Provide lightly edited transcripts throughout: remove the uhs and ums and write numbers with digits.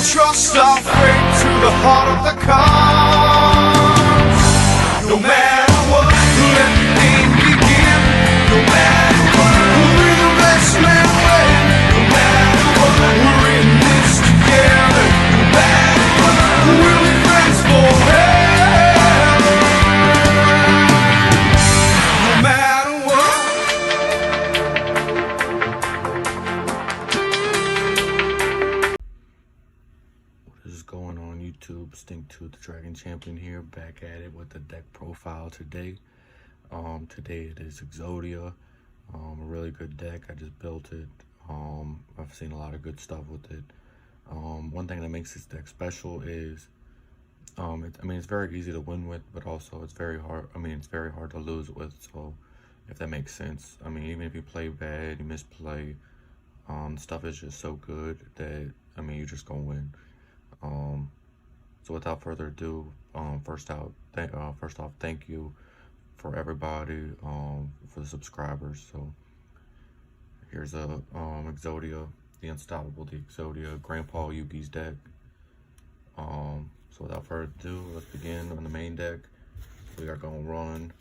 trust our fate to the heart of the cards. No matter what, let the game begin. No matter what, we're the best man win. No matter what, we're in this together. No matter what, we'll be friends forever. No matter what. What is going on YouTube? Stink Tooth the Dragon Champion here, back at it with the deck profile today. Today it is Exodia, a really good deck. I just built it. I've seen a lot of good stuff with it. One thing that makes this deck special is, it's very easy to win with, but also it's very hard. It's very hard to lose with. So, if that makes sense. Even if you play bad, you misplay, stuff is just so good that you're just gonna win. So without further ado, first off, thank you for everybody, for the subscribers. So here's a Exodia, the Unstoppable, the Exodia Grandpa Yugi's deck. So without further ado, let's begin on the main deck. We are gonna run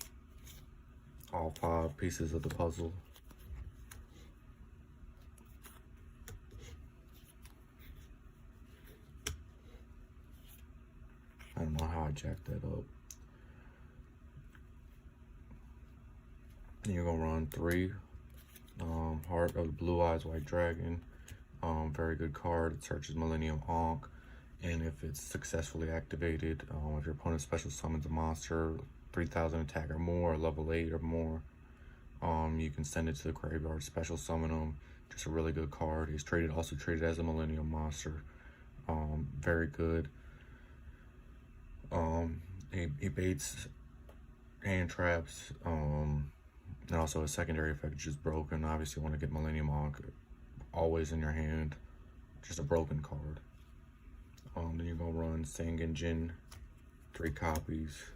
all 5 pieces of the puzzle. I don't know how I jacked that up. And you're gonna run 3 Heart of the Blue Eyes White Dragon. Very good card. It searches Millennium Ankh, and if it's successfully activated, if your opponent special summons a monster 3000 attack or more, level 8 or more, you can send it to the graveyard, special summon them. Just a really good card. He's also traded as a Millennium monster. Very good. He baits hand traps, and also a secondary effect is just broken. Obviously, you want to get Millennium Ankh always in your hand. Just a broken card. Then you're gonna run Sangan Jin, 3 copies.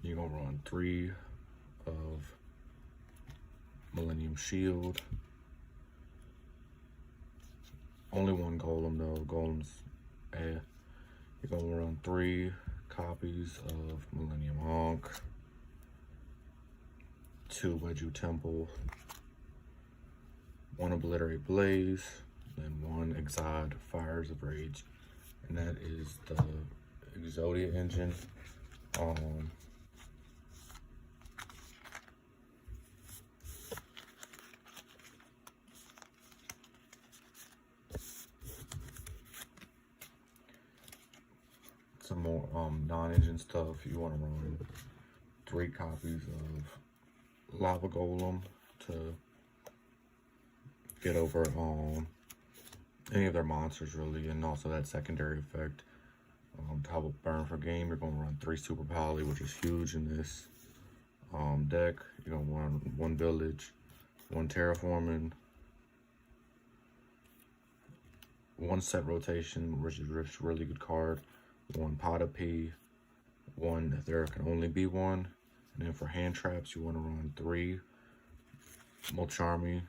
You're gonna run 3 of Millennium Shield. Only 1 Golem though. Golem's You're gonna run 3 copies of Millennium Ankh, 2 Wedju Temple, 1 Obliterate Blaze, and 1 Exodia Fires of Rage. And that is the Exodia engine. Some more non-engine stuff. You want to run 3 copies of Lava Golem to get over any of their monsters really, and also that secondary effect to help burn for game. You're going to run 3 Super Poly, which is huge in this deck. You're going to run 1 Village, 1 Terraforming, 1 Set Rotation, which is a really good card, 1 Pot of P, 1 There Can Only Be One, and then for hand traps, you want to run 3 Mulcharmy,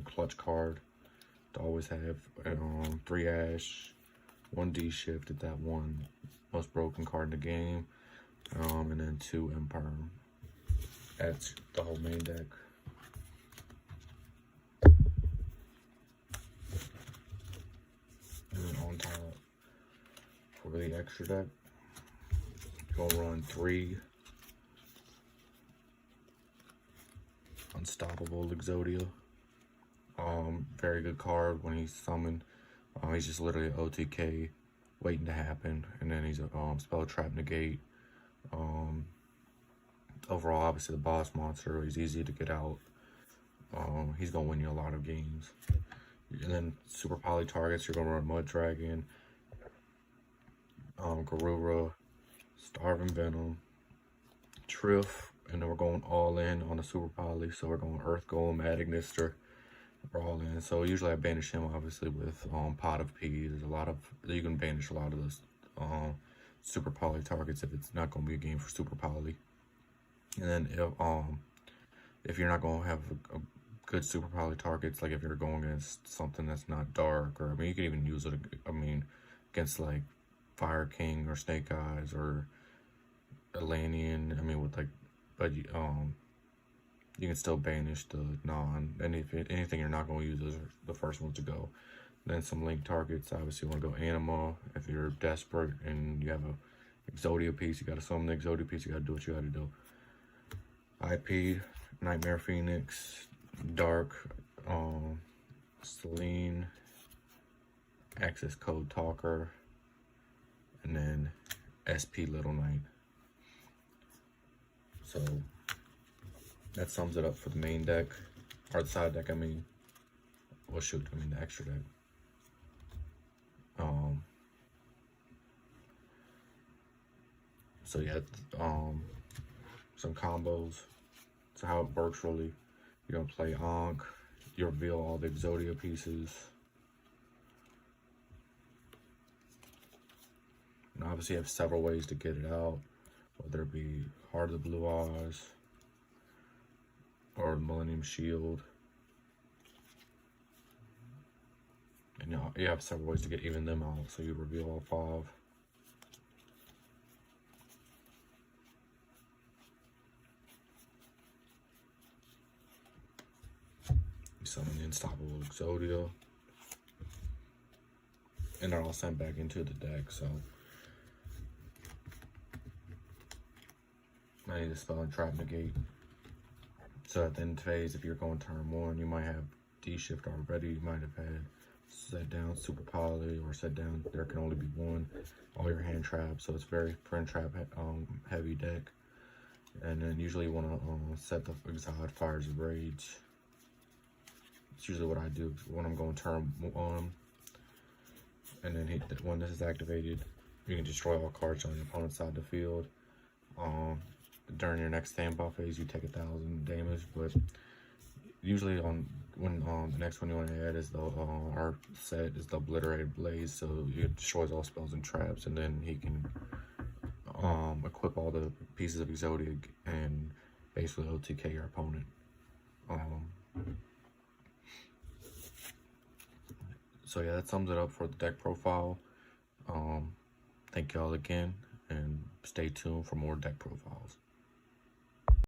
clutch card to always have 3 Ash, 1 D Shift at that 1 most broken card in the game, and then 2 Imperm. That's the whole main deck. And then on top, for the extra deck, you're gonna run 3 Unstoppable Exodia. Very good card when he's summoned. He's just literally an OTK waiting to happen, and then he's a spell trap negate. Overall, obviously the boss monster. He's easy to get out. He's gonna win you a lot of games. And then super poly targets, you're gonna run Mud Dragon, Garura, Starving Venom, Triff, and then we're going all in on the super poly. So we're going Earth Golem, Agnister. We're all in. So usually I banish him obviously with Pot of P. There's a lot of, you can banish a lot of those super poly targets if it's not going to be a game for super poly. And then if you're not going to have a good super poly targets, like if you're going against something that's not dark, or I mean, you can even use it, I mean, against like Fire King or Snake Eyes or Atlantean. I mean, with like, but you can still banish the non, and if anything you're not going to use, those are the first ones to go. Then some link targets, obviously you want to go Anima. If you're desperate and you have a Exodia piece, you got to summon the Exodia piece, you got to do what you got to do. IP, Nightmare Phoenix, Dark, Celine, Access Code Talker, and then SP Little Knight. So that sums it up for the main deck, or the side deck, I mean. Well, shoot, I mean the extra deck. So yeah, some combos. So how it works really, you don't play Ankh, you reveal all the Exodia pieces. And obviously you have several ways to get it out, whether it be Heart of the Blue Eyes or Millennium Shield. And you have several ways to get even them out, so you reveal all 5. You summon the Unstoppable Exodia. And they're all sent back into the deck, so I need to spell and trap negate. So at the end of phase, if you're going turn 1, you might have D-shift already, you might have had set down super poly, or set down there can only be 1, all your hand traps, so it's very friend trap heavy deck. And then usually you want to set the Exodia Fires of Rage. It's usually what I do when I'm going turn 1. And then when this is activated, you can destroy all cards on your opponent's side of the field. During your next standby phase, you take 1,000 damage, but usually when the next one you want to add is our set is the Obliterated Blaze, so it destroys all spells and traps, and then he can equip all the pieces of Exodia and basically OTK your opponent. So yeah, that sums it up for the deck profile. Thank y'all again, and stay tuned for more deck profiles.